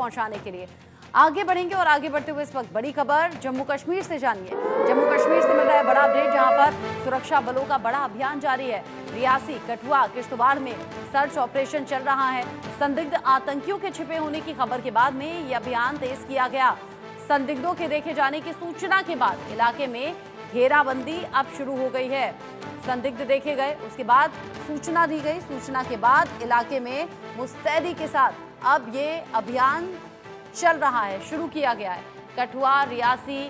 पहुंचाने के लिए। आगे बढ़ेंगे और आगे बढ़ते हुए इस वक्त बड़ी खबर जम्मू कश्मीर से जानिए। जम्मू कश्मीर से मिल रहा है बड़ा अपडेट, जहां पर सुरक्षा बलों का बड़ा अभियान जारी है। रियासी, कठुआ, किश्तवाड़ में सर्च ऑपरेशन चल रहा है। संदिग्ध आतंकियों के छिपे होने की खबर के बाद में यह अभियान तेज किया गया। संदिग्धों के देखे जाने की सूचना के बाद इलाके में घेराबंदी अब शुरू हो गई है। संदिग्ध देखे गए, उसके बाद सूचना दी गई, सूचना के बाद इलाके में मुस्तैदी के साथ अब ये अभियान चल रहा है, शुरू किया गया है। कठुआ, रियासी,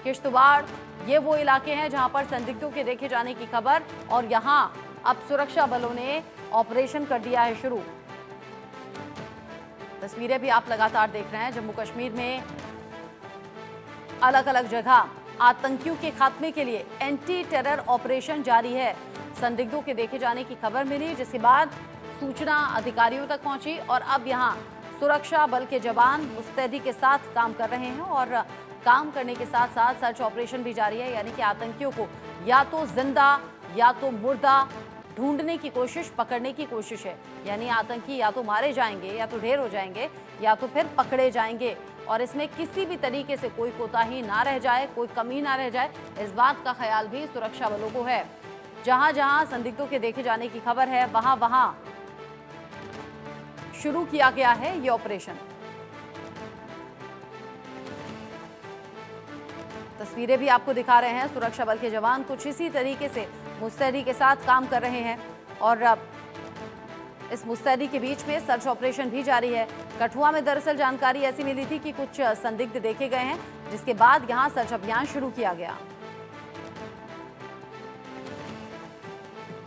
किश्तवाड़ ये वो इलाके हैं जहां पर संदिग्धों के देखे जाने की खबर, और यहां अब सुरक्षा बलों ने ऑपरेशन कर दिया है शुरू। तस्वीरें भी आप लगातार देख रहे हैं। जम्मू कश्मीर में अलग अलग जगह आतंकियों के खात्मे के लिए एंटी टेरर ऑपरेशन जारी है। संदिग्धों के देखे जाने की खबर मिली, जिसके बाद सूचना अधिकारियों तक पहुंची और अब यहां सुरक्षा बल के जवान मुस्तैदी के साथ काम कर रहे हैं और काम करने के साथ साथ सर्च ऑपरेशन भी जारी है। यानी कि आतंकियों को या तो जिंदा या तो मुर्दा ढूंढने की कोशिश, पकड़ने की कोशिश है। यानी आतंकी या तो मारे जाएंगे या तो ढेर हो जाएंगे या तो फिर पकड़े जाएंगे, और इसमें किसी भी तरीके से कोई कोताही ना रह जाए, कोई कमी ना रह जाए, इस बात का ख्याल भी सुरक्षा बलों को है। जहां जहां संदिग्धों के देखे जाने की खबर है वहां वहां शुरू किया गया है ये ऑपरेशन। तस्वीरें भी आपको दिखा रहे हैं। सुरक्षा बल के जवान कुछ इसी तरीके से मुस्तैदी के साथ काम कर रहे हैं और इस मुस्तैदी के बीच में सर्च ऑपरेशन भी जारी है। कठुआ में दरअसल जानकारी ऐसी मिली थी कि कुछ संदिग्ध देखे गए हैं, जिसके बाद यहां सर्च अभियान शुरू किया गया।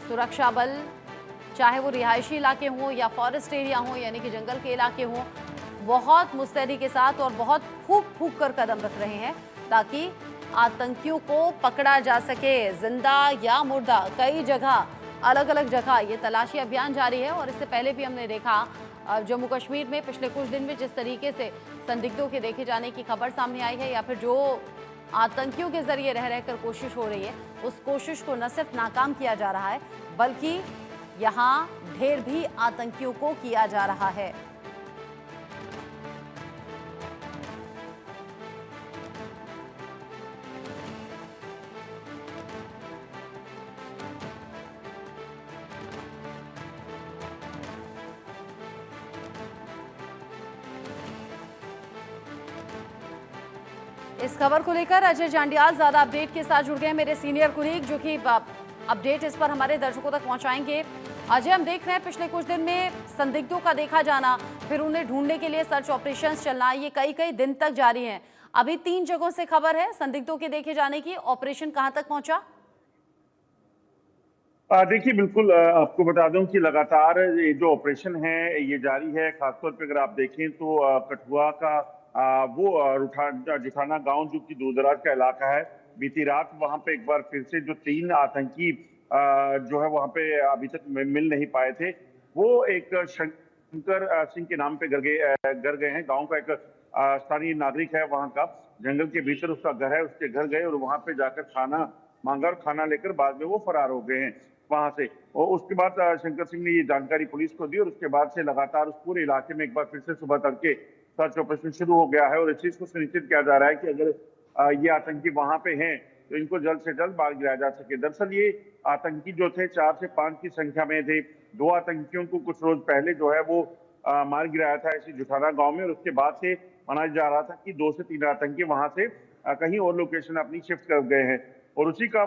सुरक्षा बल, चाहे वो रिहायशी इलाके हों या फॉरेस्ट एरिया हो, यानी कि जंगल के इलाके हों, बहुत मुस्तैदी के साथ और बहुत फूंक फूंक कर कदम रख रहे हैं ताकि आतंकियों को पकड़ा जा सके, जिंदा या मुर्दा। कई जगह, अलग अलग जगह ये तलाशी अभियान जारी है। और इससे पहले भी हमने देखा जम्मू कश्मीर में पिछले कुछ दिन में जिस तरीके से संदिग्धों के देखे जाने की खबर सामने आई है, या फिर जो आतंकियों के जरिए रह रहकर कोशिश हो रही है, उस कोशिश को न सिर्फ नाकाम किया जा रहा है बल्कि यहां ढेर भी आतंकियों को किया जा रहा है। इस खबर को लेकर अजय जांडियाल ज्यादा अपडेट के साथ जुड़ गए हैं, मेरे सीनियर कुलीग, जो कि अपडेट इस पर हमारे दर्शकों तक पहुंचाएंगे। अजय, हम देख रहे हैं पिछले कुछ दिन में संदिग्धों का देखा जाना, फिर उन्हें ढूंढने के लिए सर्च ऑपरेशंस चलना, ये कई कई दिन तक जारी हैं। अभी 3 जगहों से खबर है संदिग्धों के देखे जाने की। ऑपरेशन कहां तक पहुंचा? देखिए, बिल्कुल आपको बता दूं कि लगातार ये जो ऑपरेशन है ये जारी है। खासतौर पे अगर आप देखें तो कठुआ का जुठाना गांव जो कि दूरदराज का इलाका है, बीती रात वहां पे एक बार फिर से जो 3 आतंकी जो है वहां पे अभी तक मिल नहीं पाए थे, वो एक शंकर सिंह के नाम पे घर गए हैं। गांव का एक स्थानीय नागरिक है वहां का, जंगल के भीतर उसका घर है, उसके घर गए और वहां पे जाकर खाना मांगा और खाना लेकर बाद में वो फरार हो गए हैं वहां से। और उसके बाद शंकर सिंह ने ये जानकारी पुलिस को दी और उसके बाद से लगातार उस पूरे इलाके में एक बार फिर से सुबह तड़के सर्च ऑपरेशन शुरू हो गया है। और इस चीज को सुनिश्चित किया जा रहा है कि अगर ये आतंकी वहां पे हैं तो इनको जल्द से जल्द मार गिराया जा सके। दरअसल ये आतंकी जो थे 4 से 5 की संख्या में थे। 2 आतंकियों को कुछ रोज पहले जो है वो मार गिराया था इसी जुठाना गांव में, और उसके बाद से माना जा रहा था कि 2 से 3 आतंकी वहां से कहीं और लोकेशन अपनी शिफ्ट कर गए हैं। और उसी का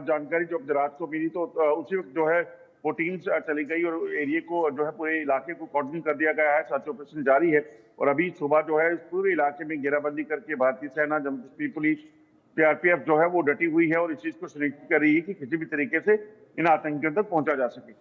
जानकारी जब रात को मिली तो उसी वक्त जो है वो टीम्स चली गई और एरिया को जो है पूरे इलाके को कॉर्डन कर दिया गया है। सर्च ऑपरेशन जारी है और अभी सुबह जो है इस पूरे इलाके में घेराबंदी करके भारतीय सेना, जम्मू कश्मीर पुलिस, सीआरपीएफ जो है वो डटी हुई है और इस चीज को सुनिश्चित कर रही है कि किसी भी तरीके से इन आतंकियों तक पहुंचा जा सके।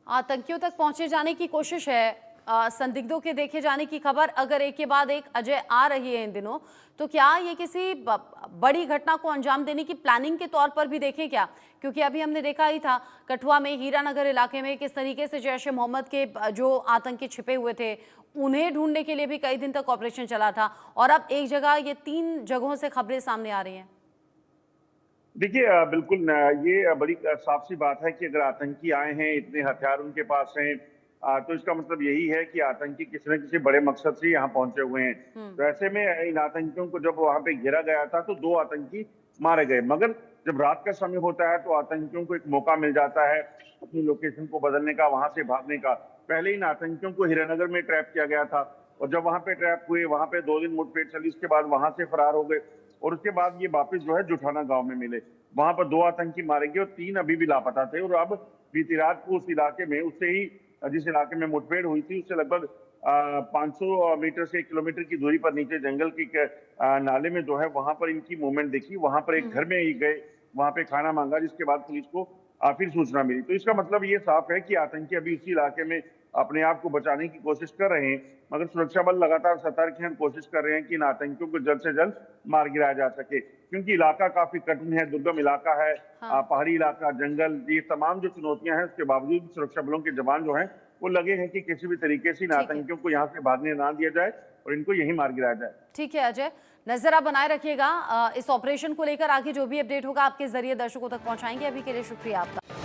आतंकियों तक पहुंचे जाने की कोशिश है, संदिग्धों के देखे जाने की खबर अगर एक के बाद एक अजय आ रही है इन दिनों, तो क्या ये किसी बड़ी घटना को अंजाम देने की प्लानिंग के तौर पर भी देखें क्या? क्योंकि अभी हमने देखा ही था कठुआ में, हीरानगर इलाके में किस तरीके से जैश ए मोहम्मद के जो आतंकी छिपे हुए थे उन्हें ढूंढने के लिए भी कई दिन तक ऑपरेशन चला था, और अब एक जगह ये 3 जगहों से खबरें सामने आ रही हैं। देखिए, बिल्कुल ये बड़ी साफ सी बात है कि अगर आतंकी आए हैं, इतने हथियार उनके पास हैं, तो इसका मतलब यही है कि आतंकी किसी न किसी बड़े मकसद से यहाँ पहुंचे हुए हैं। तो ऐसे में इन आतंकियों को जब वहां पे घेरा गया था तो 2 आतंकी मारे गए, मगर जब रात का समय होता है तो आतंकियों को एक मौका मिल जाता है अपनी लोकेशन को बदलने का, वहां से भागने का। पहले इन आतंकियों को हीरानगर में ट्रैप किया गया था और जब वहां पे ट्रैप हुए, वहां पे 2 दिन मुठभेड़ चली, उसके बाद वहां से फरार हो गए और उसके बाद ये वापस जो है जुठाना गांव में मिले। वहां पर 2 आतंकी मारे गए और 3 अभी भी लापता थे। और अब बीती रात को उस इलाके में, उससे ही जिस इलाके में मुठभेड़ हुई थी उससे लगभग 500 मीटर से 1 किलोमीटर की दूरी पर नीचे जंगल की नाले में जो है वहां पर इनकी मूवमेंट देखी। वहां पर एक घर में ही गए, वहां पे खाना मांगा, जिसके बाद पुलिस को फिर सूचना मिली। तो इसका मतलब ये साफ है कि आतंकी अभी उसी इलाके में अपने आप को बचाने की कोशिश कर रहे हैं, मगर सुरक्षा बल लगातार सतर्क हैं, कोशिश कर रहे हैं कि इन आतंकियों को जल्द से जल्द मार गिराया जा सके, क्योंकि इलाका काफी कठिन है, दुर्गम इलाका है। हाँ। पहाड़ी इलाका, जंगल, ये तमाम जो चुनौतियां हैं उसके बावजूद सुरक्षा बलों के जवान जो हैं वो लगे हैं कि किसी भी तरीके से इन ठीक है। आतंकियों को यहाँ से भागने ना दिया जाए और इनको यहीं मार गिराया जाए। ठीक है अजय, नजर आप बनाए रखिएगा। इस ऑपरेशन को लेकर आगे जो भी अपडेट होगा आपके जरिए दर्शकों तक पहुंचाएंगे। अभी के लिए शुक्रिया आपका।